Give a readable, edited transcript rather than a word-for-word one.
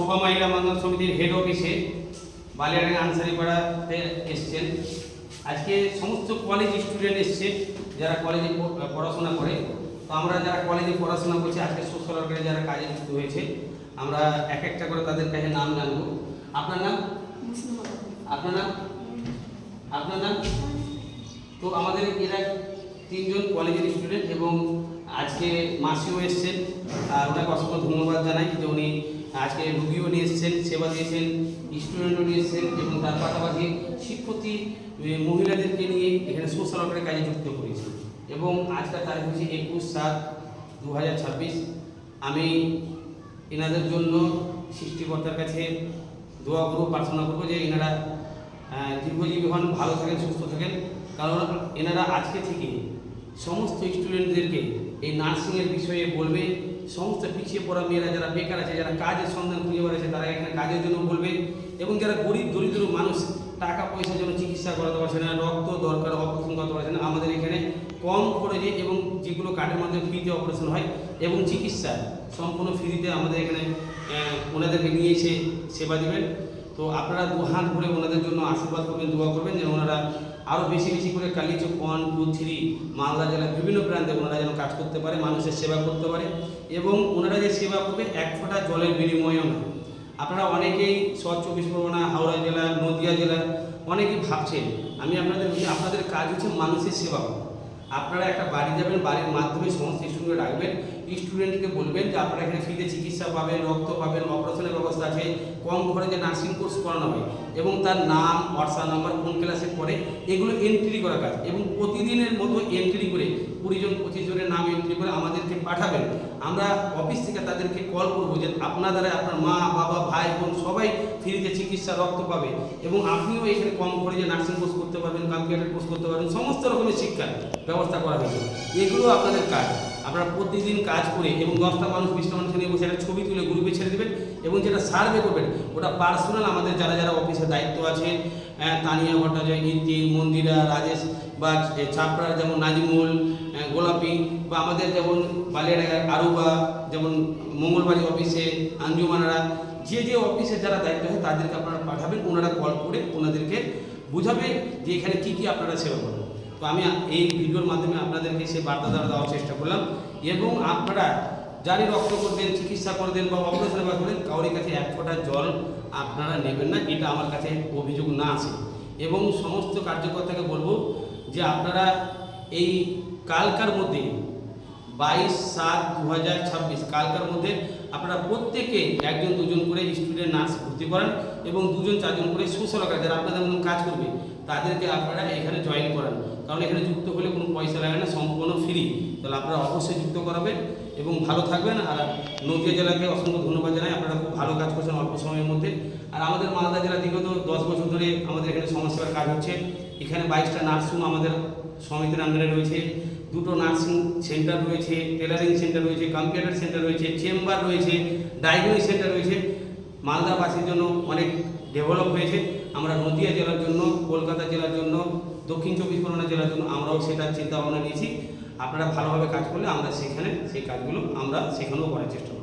শোভা মহিলা মন্ডল সমিতির হেড অফিসে বালিয়াডাঙ্গা আনসারিপাড়াতে এসছেন। আজকে সমস্ত কলেজ স্টুডেন্ট এসছে যারা কলেজে পড়াশোনা করে। তো আমরা যারা কলেজে পড়াশোনা করছি আজকে সোশ্যাল ওয়ার্কারে যারা কাজে যুক্ত হয়েছে, আমরা এক একটা করে তাদের কাছে নাম জানবো। আপনার নাম? আপনার নাম? আপনার নাম? তো আমাদের এরা তিনজন কলেজের স্টুডেন্ট এবং আজকে মাসিও এসছেন, আর ওনাকে অসংখ্য ধন্যবাদ জানাই যে উনি আজকে রুগীও নিয়ে এসছেন, সেবা দিয়েছেন, স্টুডেন্টও নিয়ে এসছেন এবং তার পাশাপাশি শিক্ষার্থী মহিলাদেরকে নিয়ে এখানে সোশ্যাল ওয়ার্কের কাজে যুক্ত করেছি। এবং আজকের তারিখ হচ্ছে 21/7/2026। আমি এনাদের জন্য সৃষ্টিকর্তার কাছে দোয়া করবো, প্রার্থনা করবো যে এনারা দীর্ঘজীবী হন, ভালো থাকেন, সুস্থ থাকেন। কারণ এনারা আজকে থেকে সমস্ত স্টুডেন্টদেরকে এই নার্সিংয়ের বিষয়ে বলবে। সমস্ত পিছিয়ে পড়া মেয়েরা যারা বেকার আছে, যারা কাজের সন্ধান খুঁজে বেড়াচ্ছে, তারা এখানে কাজের জন্য বলবে। এবং যারা গরিব দরিদ্র মানুষ টাকা পয়সার জন্য চিকিৎসা করাতে পারছে না, রক্ত দরকার, অপারেশন করতে পারছে না, আমাদের এখানে কম খরচে এবং যেগুলো কার্ডের মাধ্যমে ফ্রিতে অপারেশন হয় এবং চিকিৎসা সম্পূর্ণ ফ্রিতে আমাদের এখানে ওনাদেরকে নিয়ে এসে সেবা দেবেন। তো আপনারা দু হাত ভরে ওনাদের জন্য আশীর্বাদ করবেন, দোয়া করবেন যে ওনারা আরও বেশি বেশি করে কালিচক 1, 2, 3 মালদা জেলার বিভিন্ন প্রান্তে ওনারা যেন কাজ করতে পারে, মানুষের সেবা করতে পারে। এবং ওনারা যে সেবা করবে এক ফোঁটা জলের বিনিময়েও না। আপনারা অনেকেই সাউথ 24 পরগনা, হাওড়া জেলা, নদিয়া জেলা অনেকেই ভাবছেন, আমি আপনাদের কাজ হচ্ছে মানুষের সেবা করা। আপনারা একটা বাড়ি যাবেন, বাড়ির মাধ্যমে সমস্ত স্টুডেন্ট রাখবেন, স্টুডেন্টকে বলবেন যে আপনারা এখানে ফ্রিতে চিকিৎসা পাবেন, রক্ত পাবেন, অপারেশনের ব্যবস্থা আছে, কম খরচে নার্সিং কোর্স করানো হয় এবং তার নাম, হোয়াটসঅ্যাপ নাম্বার, কোন ক্লাসে পড়ে এগুলো এন্ট্রি করা কাজ। এবং প্রতিদিনের মতো এন্ট্রি করে 20 জন 25 জনের নাম এন্ট্রি করে আমাদেরকে পাঠাবেন। আমরা অফিস থেকে তাদেরকে কল করবো যে আপনার দ্বারা আপনার মা, বাবা, ভাই, বোন সবাই ফ্রিতে চিকিৎসা, রক্ত পাবে এবং আপনিও এখানে কম খরচে নার্সিং কোর্স করতে পারবেন, কম্পিউটার কোর্স করতে পারবেন, সমস্ত রকমের শিক্ষার ব্যবস্থা করা হয়েছে। এগুলো আপনাদের কাজ। আপনারা প্রতিদিন কাজ করে এবং 10টা মানুষ 20টা মানুষ নিয়ে বসে একটা ছবি তুলে গ্রুপে ছেড়ে দেবেন এবং যেটা সার্ভে করবেন ওটা পার্সোনাল আমাদের যারা যারা অফিসের দায়িত্ব আছে, তানিয়া ভট্টাচার্য, ইতি, মন্দিরা, রাজেশ বা ছাপড়ার যেমন নাজিমুল, গোলাপি বা আমাদের যেমন বালিয়াডাঙ্গার আরুবা, যেমন মঙ্গলবাড়ি অফিসে আঞ্জুমানারা, যে যে অফিসে যারা দায়িত্ব হয় তাদেরকে আপনারা পাঠাবেন। ওনারা কল করে ওনাদেরকে বুঝাবে যে এখানে কী কী আপনারা সেবা করবেন। তো আমি এই ভিডিওর মাধ্যমে আপনাদেরকে সেই বার্তা দেওয়ার চেষ্টা করলাম। এবং আপনারা যারই রক্ত করবেন, চিকিৎসা করবেন বা অপারেশন করবেন, কাউরির কাছে এক ফোঁটা জল আপনারা নেবেন না, এটা আমার কাছে অভিযোগ না আসে। এবং সমস্ত কার্যকর্তাকে বলবো যে আপনারা এই কালকার মধ্যে 22/7/2026 কালকার মধ্যে আপনারা প্রত্যেকে 1জন 2জন করে স্টুডেন্ট নার্স ভর্তি করান এবং 2জন 4জন করে সোশ্যাল ওয়ার্কার যারা আপনাদের মতন কাজ করবে তাদেরকে আপনারা এখানে জয়েন করান। কারণ এখানে যুক্ত হলে কোনো পয়সা লাগে না, সম্পূর্ণ ফ্রি। তাহলে আপনারা অবশ্যই যুক্ত করাবেন এবং ভালো থাকবেন। আর নদিয়া জেলাকে অসংখ্য ধন্যবাদ জানাই, আপনারা খুব ভালো কাজ করছেন অল্প সময়ের মধ্যে। আর আমাদের মালদা জেলা বিগত 10 বছর ধরে আমাদের এখানে সমাজসেবার কাজ হচ্ছে। এখানে 22টা নার্সিং আমাদের সমিতির আন্ডারে রয়েছে, 2টো নার্সিং সেন্টার রয়েছে, টেলারিং সেন্টার রয়েছে, কম্পিউটার সেন্টার রয়েছে, চেম্বার রয়েছে, ডায়াগনস্টিক সেন্টার রয়েছে। মালদাবাসীর জন্য অনেক ডেভেলপ হয়েছে। আমরা নদিয়া জেলার জন্য, কলকাতা জেলার জন্য, দক্ষিণ 24 পরগনা জেলার জন্য আমরাও সেটার চিন্তা ভাবনা নিয়েছি। আপনারা ভালোভাবে কাজ করলে আমরা সেখানে সেই কাজগুলো আমরা সেখানেও করার চেষ্টা করব।